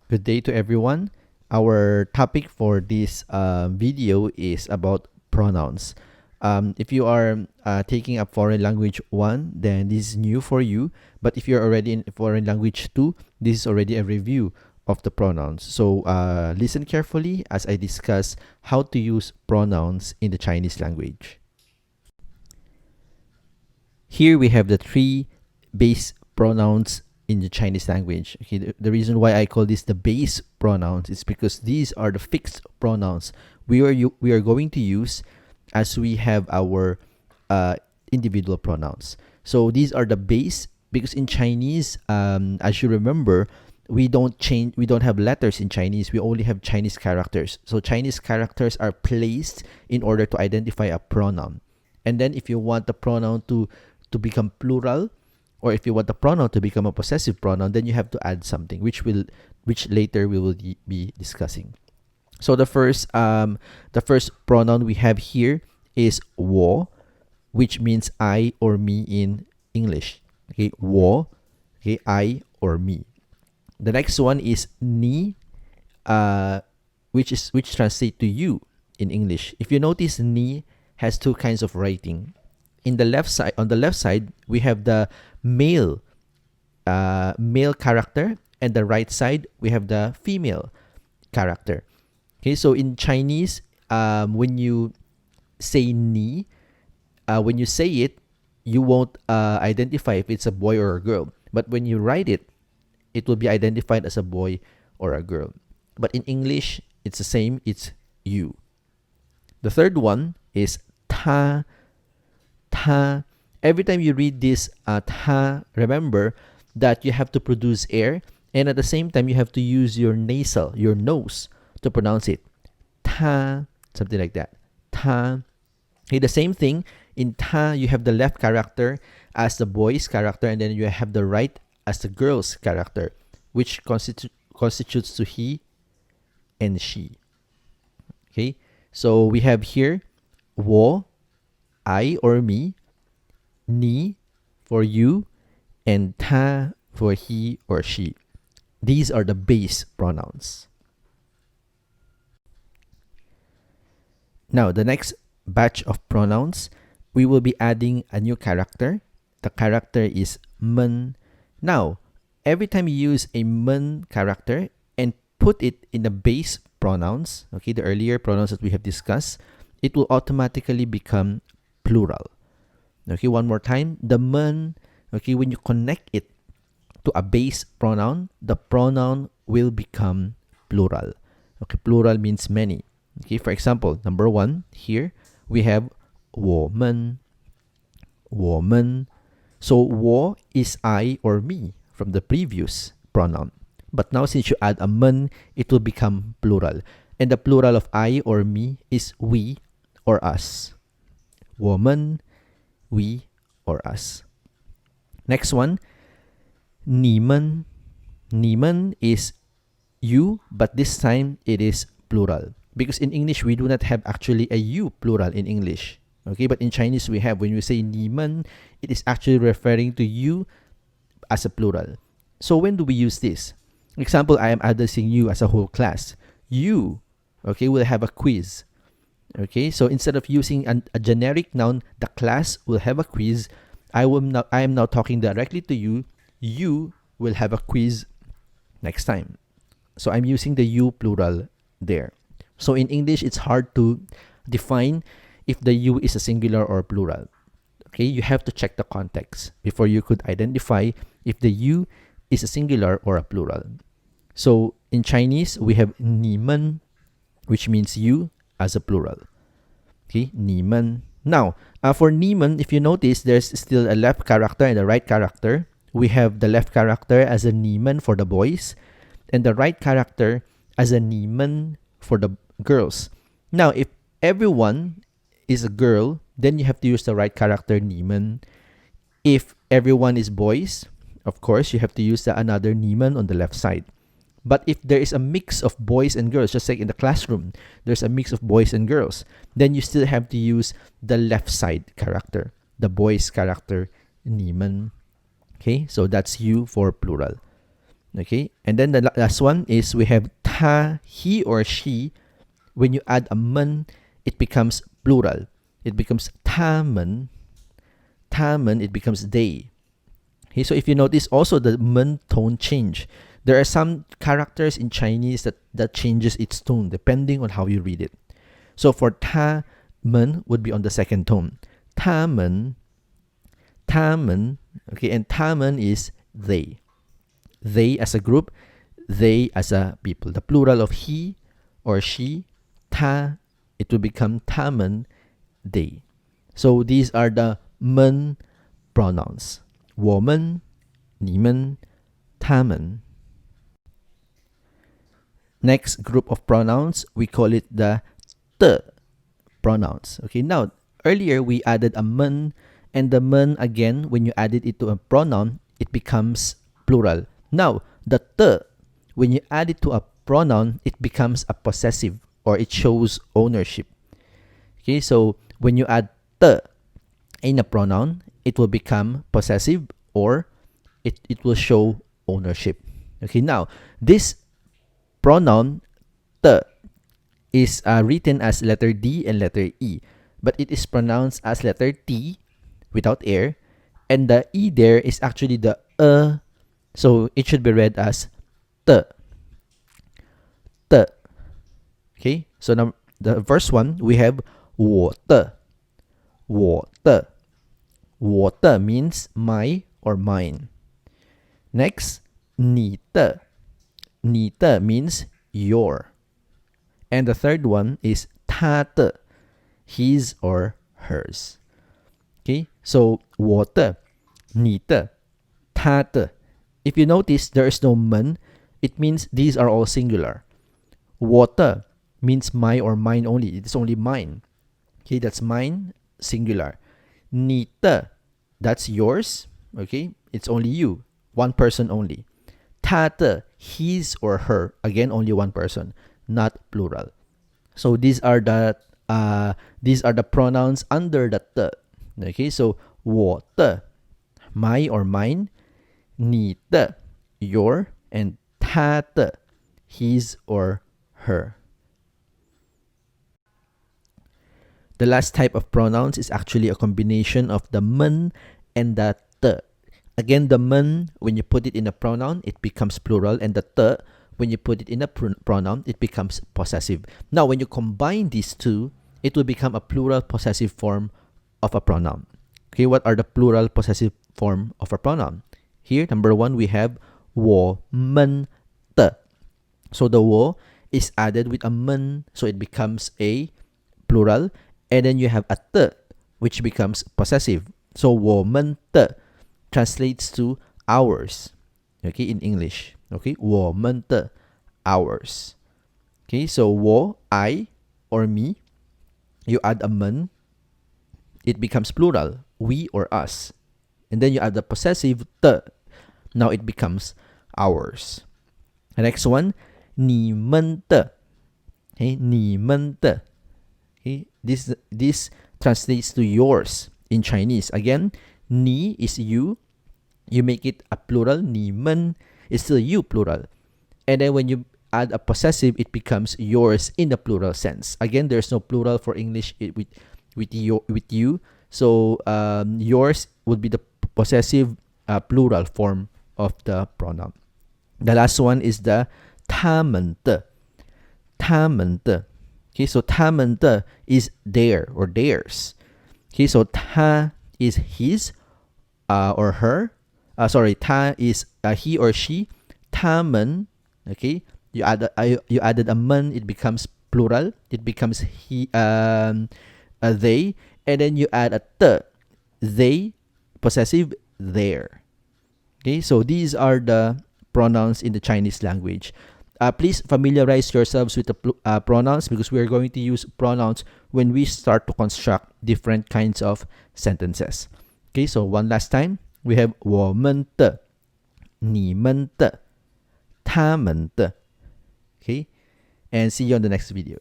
Good day to everyone. Our topic for this video is about pronouns. If you are taking up foreign language 1, then this is new for you. But if you're already in foreign language 2, this is already a review of the pronouns. So listen carefully as I discuss how to use pronouns in the Chinese language. Here we have the three base pronouns in the Chinese language. Okay, the reason why I call this the base pronouns is because these are the fixed pronouns we are going to use as we have our individual pronouns. So these are the base because in Chinese, as you remember, we don't have letters in Chinese. We only have Chinese characters. So Chinese characters are placed in order to identify a pronoun. And then if you want the pronoun to become plural, or if you want the pronoun to become a possessive pronoun, then you have to add something, which later we will be discussing. So the first pronoun we have here is 我, which means I or me in English. Okay, 我, okay, I or me. The next one is 你, which translate to you in English. If you notice, 你 has two kinds of writing. On the left side, we have the male character, and the right side we have the female character. Okay, so in Chinese, when you say 你, when you say it, you won't identify if it's a boy or a girl. But when you write it, it will be identified as a boy or a girl. But in English, it's the same. It's you. The third one is 他. Every time you read this 他, remember that you have to produce air, and at the same time you have to use your nose to pronounce it. 他, something like that. 他. Okay, the same thing. In 他, you have the left character as the boy's character, and then you have the right as the girl's character, which constitutes to he and she. Okay, so we have here 我, I or me, 你 for you, and 他 for he or she. These are the base pronouns. Now, the next batch of pronouns, we will be adding a new character. The character is 们. Now, every time you use a 们 character and put it in the base pronouns, okay, the earlier pronouns that we have discussed, it will automatically become plural. Okay, one more time. The 们, okay, when you connect it to a base pronoun, the pronoun will become plural. Okay, plural means many. Okay, for example, number 1 here, we have 我们. So 我 is I or me from the previous pronoun. But now since you add a 们, it will become plural. And the plural of I or me is we or us. 我们, we or us. Next one, 你们. 你们 is you, but this time it is plural. Because in English, we do not have actually a you plural in English. Okay, but in Chinese, we have. When we say 你们, it is actually referring to you as a plural. So when do we use this? Example, I am addressing you as a whole class. You, okay, will have a quiz. Okay, so instead of using a generic noun, the class will have a quiz. I am now talking directly to you. You will have a quiz next time. So I'm using the you plural there. So in English, it's hard to define if the you is a singular or plural. Okay, you have to check the context before you could identify if the you is a singular or a plural. So in Chinese, we have 你们, which means you as a plural. Okay, 你们. Now, for 你们, if you notice, there's still a left character and a right character. We have the left character as a 你们 for the boys, and the right character as a 你们 for the girls. Now, if everyone is a girl, then you have to use the right character 你们. If everyone is boys, of course, you have to use another 你们 on the left side. But if there is a mix of boys and girls, just like in the classroom, there's a mix of boys and girls, then you still have to use the left side character, the boys character, 你们. Okay, so that's you for plural. Okay, and then the last one is we have ta, he or she. When you add a men, it becomes plural. It becomes tamen. Tamen, it becomes they. Okay, so if you notice also the men tone change. There are some characters in Chinese that changes its tone depending on how you read it. So for ta men would be on the second tone. Tamen, tamen, okay, and tamen is they. They as a group, they as a people. The plural of he or she, ta, it will become tamen, they. So these are the men pronouns. 我们,你们,他们. Next group of pronouns, we call it the 的 pronouns. Okay, now earlier we added a men, and the men again, when you added it to a pronoun, it becomes plural. Now the 的, when you add it to a pronoun, it becomes a possessive, or it shows ownership. Okay, so when you add 的 in a pronoun, it will become possessive, or it will show ownership. Okay, now this pronoun 的 is written as letter D and letter E, but it is pronounced as letter T without air, and the E there is actually the so it should be read as 的. Okay, so now the first one we have 我的. 我的. 我的 means my or mine. Next, 你的. 你的 means your. And the third one is 他的, his or hers. Okay, so 我的, 你的, 他的. If you notice there is no men, it means these are all singular. 我的 means my or mine only. It's only mine. Okay, that's mine, singular. 你的, that's yours. Okay, it's only you, one person only. 他的, his or her, again only one person, not plural. So these are the pronouns under the 的. Okay, so 我的, my or mine, 你的, your, and 他的, his or her. The last type of pronouns is actually a combination of the men and the 的. Again, the men, when you put it in a pronoun, it becomes plural, and the 的, when you put it in a pronoun, it becomes possessive. Now, when you combine these two, it will become a plural possessive form of a pronoun. Okay, what are the plural possessive form of a pronoun? Here, number one, we have 我们的. So the 我 is added with a men, so it becomes a plural, and then you have a 的, which becomes possessive. So 我们的 translates to ours. Okay, in English. Okay, 我们的 ours. Okay, so 我 I or me, you add a men, it becomes plural, we or us. And then you add the possessive 的, now it becomes ours. The next one, 你们的. Okay, 你们的. Okay, this translates to yours in Chinese. Again, 你 is you. You make it a plural. 你们 is still you, plural. And then when you add a possessive, it becomes yours in the plural sense. Again, there's no plural for English with you. So yours would be the possessive plural form of the pronoun. The last one is the 他们的. 他们的. Okay, so 他们的 is their or theirs. Okay, so 他 is his or her. Sorry, 他 is he or she. 他们. Okay, you added a men, it becomes plural. It becomes he, they, and then you add a 的, they, possessive, their. Okay, so these are the pronouns in the Chinese language. Please familiarize yourselves with the pronouns, because we are going to use pronouns when we start to construct different kinds of sentences. Okay, so one last time, we have 我们的, 你们的, 他们的. Okay, and see you on the next video.